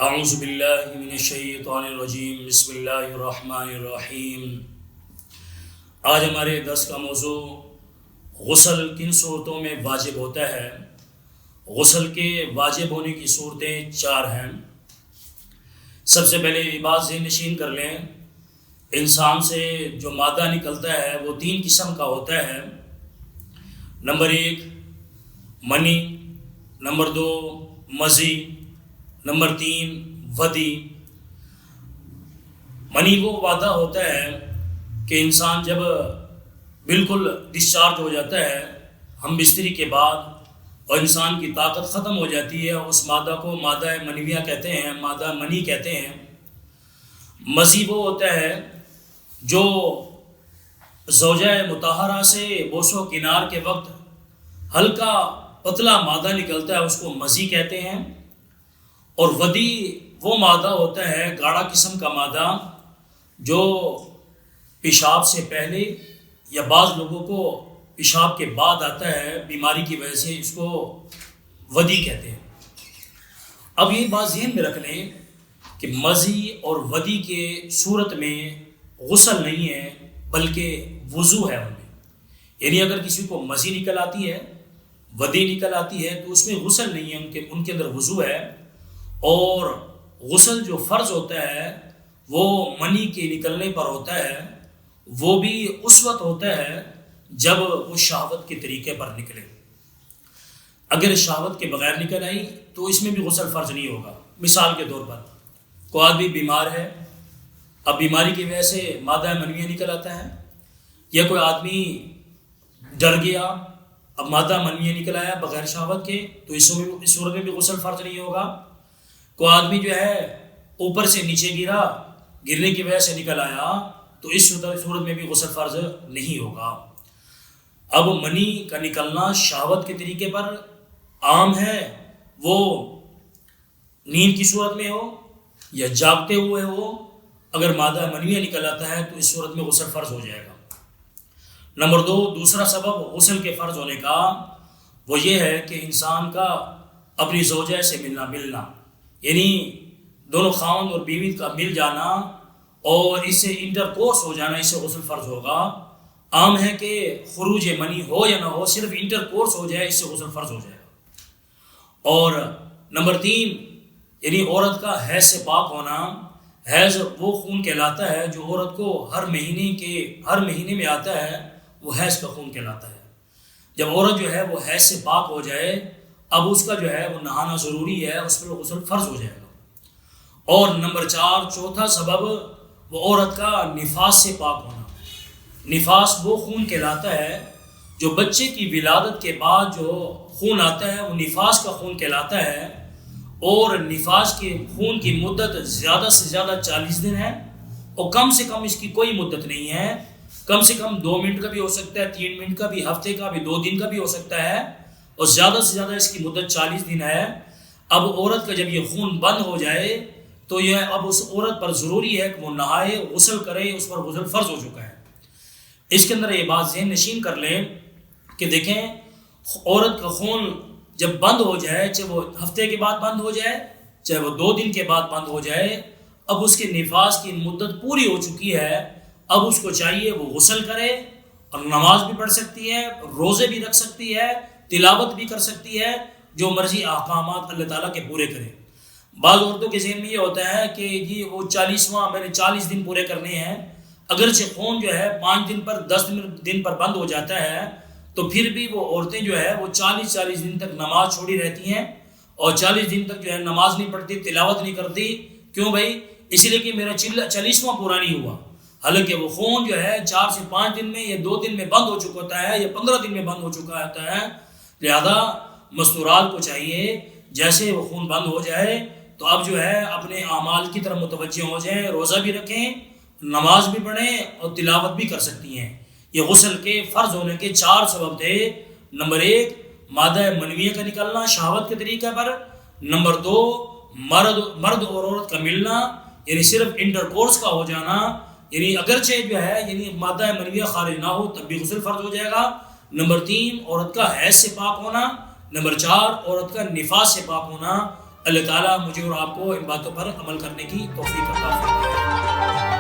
اعوذ باللہ من الشیطان الرجیم، بسم اللہ الرحمن الرحیم۔ آج ہمارے درس کا موضوع غسل کن صورتوں میں واجب ہوتا ہے۔ غسل کے واجب ہونے کی صورتیں 4 ہیں۔ سب سے پہلے یہ بات ذہن نشین کر لیں، انسان سے جو مادہ نکلتا ہے وہ 3 قسم کا ہوتا ہے۔ نمبر 1 منی، نمبر 2 مزی، نمبر 3 ودی۔ منی وہ مادہ ہوتا ہے کہ انسان جب بالکل ڈسچارج ہو جاتا ہے ہم بستری کے بعد اور انسان کی طاقت ختم ہو جاتی ہے، اس مادہ کو مادہ منویہ کہتے ہیں، مادہ منی کہتے ہیں۔ مزی وہ ہوتا ہے جو زوجہ مطہرہ سے بوس و کنار کے وقت ہلکا پتلا مادہ نکلتا ہے، اس کو مزی کہتے ہیں۔ اور ودی وہ مادہ ہوتا ہے گاڑھا قسم کا مادہ جو پیشاب سے پہلے یا بعض لوگوں کو پیشاب کے بعد آتا ہے، بیماری کی وجہ سے اس کو ودی کہتے ہیں۔ اب یہ بات ذہن میں رکھ لیں کہ مزی اور ودی کے صورت میں غسل نہیں ہے بلکہ وضو ہے ان میں، یعنی اگر کسی کو مزی نکل آتی ہے، ودی نکل آتی ہے تو اس میں غسل نہیں ہے، ان کے اندر وضو ہے۔ اور غسل جو فرض ہوتا ہے وہ منی کے نکلنے پر ہوتا ہے، وہ بھی اس وقت ہوتا ہے جب وہ شہوت کے طریقے پر نکلے۔ اگر شہوت کے بغیر نکل آئی تو اس میں بھی غسل فرض نہیں ہوگا۔ مثال کے طور پر کوئی آدمی بیمار ہے، اب بیماری کی وجہ سے مادہ منویہ نکل آتا ہے، یا کوئی آدمی ڈر گیا، اب مادہ منویہ نکل آیا بغیر شہوت کے، تو اس صورت میں بھی غسل فرض نہیں ہوگا۔ کوئی آدمی جو ہے اوپر سے نیچے گرا، گرنے کی وجہ سے نکل آیا، تو اس صورت میں بھی غسل فرض نہیں ہوگا۔ اب منی کا نکلنا شہوت کے طریقے پر عام ہے، وہ نیند کی صورت میں ہو یا جاگتے ہوئے ہو، اگر مادہ منویہ نکل آتا ہے تو اس صورت میں غسل فرض ہو جائے گا۔ نمبر 2 دوسرا سبب غسل کے فرض ہونے کا وہ یہ ہے کہ انسان کا اپنی زوجہ سے ملنا، یعنی دونوں خاوند اور بیوی کا مل جانا اور اس سے انٹر کورس ہو جانا، اس سے غسل فرض ہوگا۔ عام ہے کہ خروج منی ہو یا نہ ہو، صرف انٹر کورس ہو جائے، اس سے غسل فرض ہو جائے گا۔ اور نمبر 3 یعنی عورت کا حیض سے پاک ہونا۔ حیض وہ خون کہلاتا ہے جو عورت کو ہر مہینے میں آتا ہے، وہ حیض کا خون کہلاتا ہے۔ جب عورت جو ہے وہ حیض سے پاک ہو جائے، اب اس کا جو ہے وہ نہانا ضروری ہے، اس پر غسل فرض ہو جائے گا۔ اور نمبر 4 چوتھا سبب وہ عورت کا نفاس سے پاک ہونا۔ نفاس وہ خون کہلاتا ہے جو بچے کی ولادت کے بعد جو خون آتا ہے وہ نفاس کا خون کہلاتا ہے، اور نفاس کے خون کی مدت زیادہ سے زیادہ 40 دن ہے، اور کم سے کم اس کی کوئی مدت نہیں ہے۔ کم سے کم 2 منٹ کا بھی ہو سکتا ہے، 3 منٹ کا بھی، ہفتے کا بھی، 2 دن کا بھی ہو سکتا ہے، اور زیادہ سے زیادہ اس کی مدت 40 دن ہے۔ اب عورت کا جب یہ خون بند ہو جائے تو یہ اب اس عورت پر ضروری ہے کہ وہ نہائے، غسل کرے، اس پر غسل فرض ہو چکا ہے۔ اس کے اندر یہ بات ذہن نشین کر لیں کہ دیکھیں عورت کا خون جب بند ہو جائے، چاہے وہ ہفتے کے بعد بند ہو جائے، چاہے وہ 2 دن کے بعد بند ہو جائے، اب اس کے نفاس کی مدت پوری ہو چکی ہے، اب اس کو چاہیے وہ غسل کرے، اور نماز بھی پڑھ سکتی ہے، روزے بھی رکھ سکتی ہے، تلاوت بھی کر سکتی ہے، جو مرضی احکامات اللہ تعالیٰ کے پورے کرے۔ بعض عورتوں کے ذہن میں یہ ہوتا ہے کہ جی وہ 40واں میں نے 40 دن پورے کرنے ہیں، اگرچہ خون جو ہے 5 دن پر 10 دن پر بند ہو جاتا ہے، تو پھر بھی وہ عورتیں جو ہے وہ 40 دن تک نماز چھوڑی رہتی ہیں، اور 40 دن تک جو ہے نماز نہیں پڑھتی، تلاوت نہیں کرتی۔ کیوں بھائی؟ اس لیے کہ میرا 40واں پورا نہیں ہوا، حالانکہ وہ خون جو ہے 4 سے 5 دن میں یا 2 دن میں بند ہو چکا ہوتا ہے، یا 15 دن میں بند ہو چکا ہوتا ہے۔ لہذا مستورات کو چاہیے جیسے وہ خون بند ہو جائے تو اب جو ہے اپنے اعمال کی طرف متوجہ ہو جائیں، روزہ بھی رکھیں، نماز بھی پڑھیں، اور تلاوت بھی کر سکتی ہیں۔ یہ غسل کے فرض ہونے کے 4 سبب تھے۔ نمبر 1 مادہ منویہ کا نکلنا شہوت کے طریقے پر۔ نمبر 2 مرد اور عورت کا ملنا، یعنی صرف انٹر کورس کا ہو جانا، یعنی اگرچہ جو ہے یعنی مادہ منویہ خارج نہ ہو تب بھی غسل فرض ہو جائے گا۔ نمبر 3 عورت کا حیض سے پاک ہونا۔ نمبر 4 عورت کا نفاس سے پاک ہونا، اللہ تعالیٰ مجھے اور آپ کو ان باتوں پر عمل کرنے کی توفیق عطا فرمائے۔